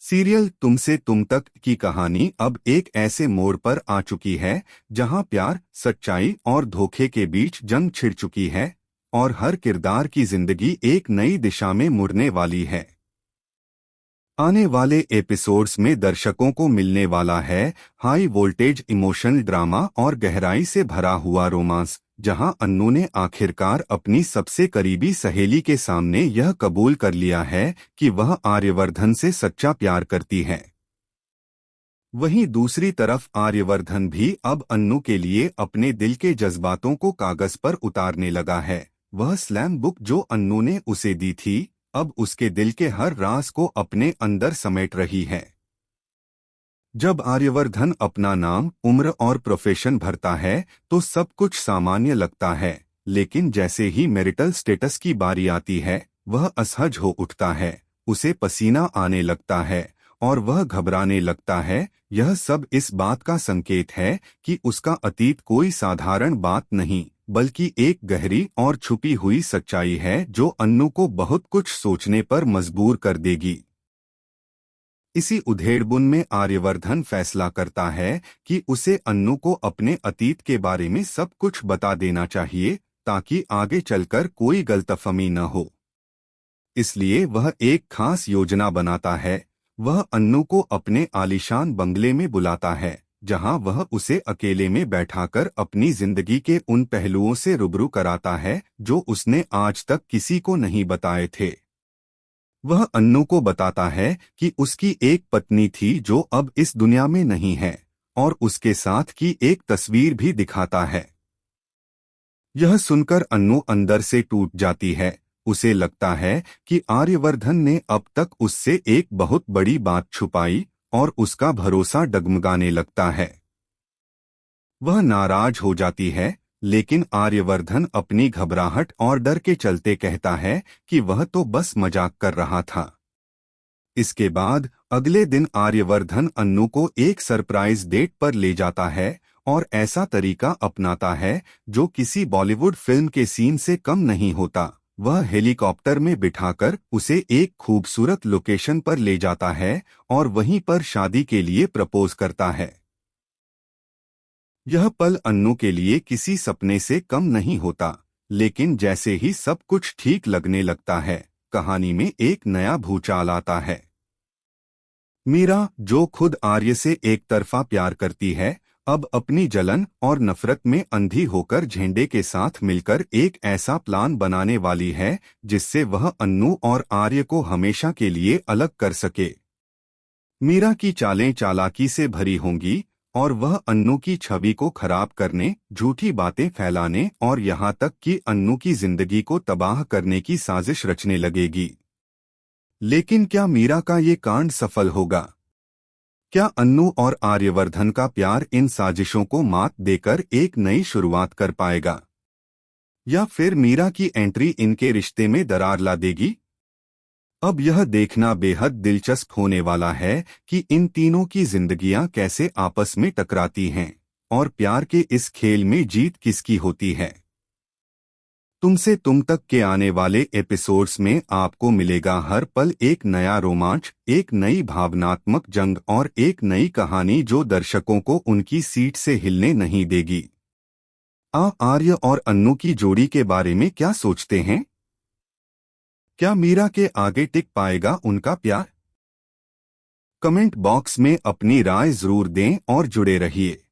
Serial तुमसे तुम तक की कहानी अब एक ऐसे मोड़ पर आ चुकी है जहां प्यार, सच्चाई और धोखे के बीच जंग छिड़ चुकी है और हर किरदार की जिंदगी एक नई दिशा में मुड़ने वाली है। आने वाले एपिसोड्स में दर्शकों को मिलने वाला है हाई वोल्टेज इमोशनल ड्रामा और गहराई से भरा हुआ रोमांस, जहां अन्नू ने आखिरकार अपनी सबसे करीबी सहेली के सामने यह कबूल कर लिया है कि वह आर्यवर्धन से सच्चा प्यार करती है। वहीं दूसरी तरफ आर्यवर्धन भी अब अन्नू के लिए अपने दिल के जज्बातों को कागज पर उतारने लगा है। वह स्लैम बुक जो अन्नू ने उसे दी थी, अब उसके दिल के हर राज को अपने अंदर समेट रही है। जब आर्यवर्धन अपना नाम, उम्र और प्रोफेशन भरता है तो सब कुछ सामान्य लगता है, लेकिन जैसे ही मैरिटल स्टेटस की बारी आती है, वह असहज हो उठता है। उसे पसीना आने लगता है और वह घबराने लगता है। यह सब इस बात का संकेत है कि उसका अतीत कोई साधारण बात नहीं, बल्कि एक गहरी और छुपी हुई सच्चाई है जो अन्नू को बहुत कुछ सोचने पर मजबूर कर देगी। इसी उधेड़बुन में आर्यवर्धन फैसला करता है कि उसे अन्नू को अपने अतीत के बारे में सब कुछ बता देना चाहिए, ताकि आगे चलकर कोई गलतफहमी न हो। इसलिए वह एक खास योजना बनाता है। वह अन्नू को अपने आलीशान बंगले में बुलाता है, जहां वह उसे अकेले में बैठाकर अपनी जिंदगी के उन पहलुओं से रूबरू कराता है जो उसने आज तक किसी को नहीं बताए थे। वह अन्नू को बताता है कि उसकी एक पत्नी थी जो अब इस दुनिया में नहीं है, और उसके साथ की एक तस्वीर भी दिखाता है। यह सुनकर अन्नू अंदर से टूट जाती है। उसे लगता है कि आर्यवर्धन ने अब तक उससे एक बहुत बड़ी बात छुपाई और उसका भरोसा डगमगाने लगता है। वह नाराज हो जाती है, लेकिन आर्यवर्धन अपनी घबराहट और डर के चलते कहता है कि वह तो बस मजाक कर रहा था। इसके बाद अगले दिन आर्यवर्धन अन्नू को एक सरप्राइज डेट पर ले जाता है और ऐसा तरीका अपनाता है जो किसी बॉलीवुड फिल्म के सीन से कम नहीं होता। वह हेलीकॉप्टर में बिठाकर उसे एक खूबसूरत लोकेशन पर ले जाता है और वहीं पर शादी के लिए प्रपोज करता है। यह पल अन्नू के लिए किसी सपने से कम नहीं होता, लेकिन जैसे ही सब कुछ ठीक लगने लगता है, कहानी में एक नया भूचाल आता है। मीरा, जो खुद आर्य से एक तरफा प्यार करती है, अब अपनी जलन और नफरत में अंधी होकर झेंडे के साथ मिलकर एक ऐसा प्लान बनाने वाली है जिससे वह अन्नू और आर्य को हमेशा के लिए अलग कर सके। मीरा की चालें चालाकी से भरी होंगी और वह अन्नू की छवि को खराब करने, झूठी बातें फैलाने और यहाँ तक कि अन्नू की जिंदगी को तबाह करने की साजिश रचने लगेगी। लेकिन क्या मीरा का ये कांड सफल होगा? क्या अन्नू और आर्यवर्धन का प्यार इन साजिशों को मात देकर एक नई शुरुआत कर पाएगा, या फिर मीरा की एंट्री इनके रिश्ते में दरार ला देगी? अब यह देखना बेहद दिलचस्प होने वाला है कि इन तीनों की जिंदगियां कैसे आपस में टकराती हैं और प्यार के इस खेल में जीत किसकी होती है। तुमसे तुम तक के आने वाले एपिसोड्स में आपको मिलेगा हर पल एक नया रोमांच, एक नई भावनात्मक जंग और एक नई कहानी जो दर्शकों को उनकी सीट से हिलने नहीं देगी। आप आर्य और अन्नू की जोड़ी के बारे में क्या सोचते हैं? क्या मीरा के आगे टिक पाएगा उनका प्यार? कमेंट बॉक्स में अपनी राय जरूर दें और जुड़े रहिए।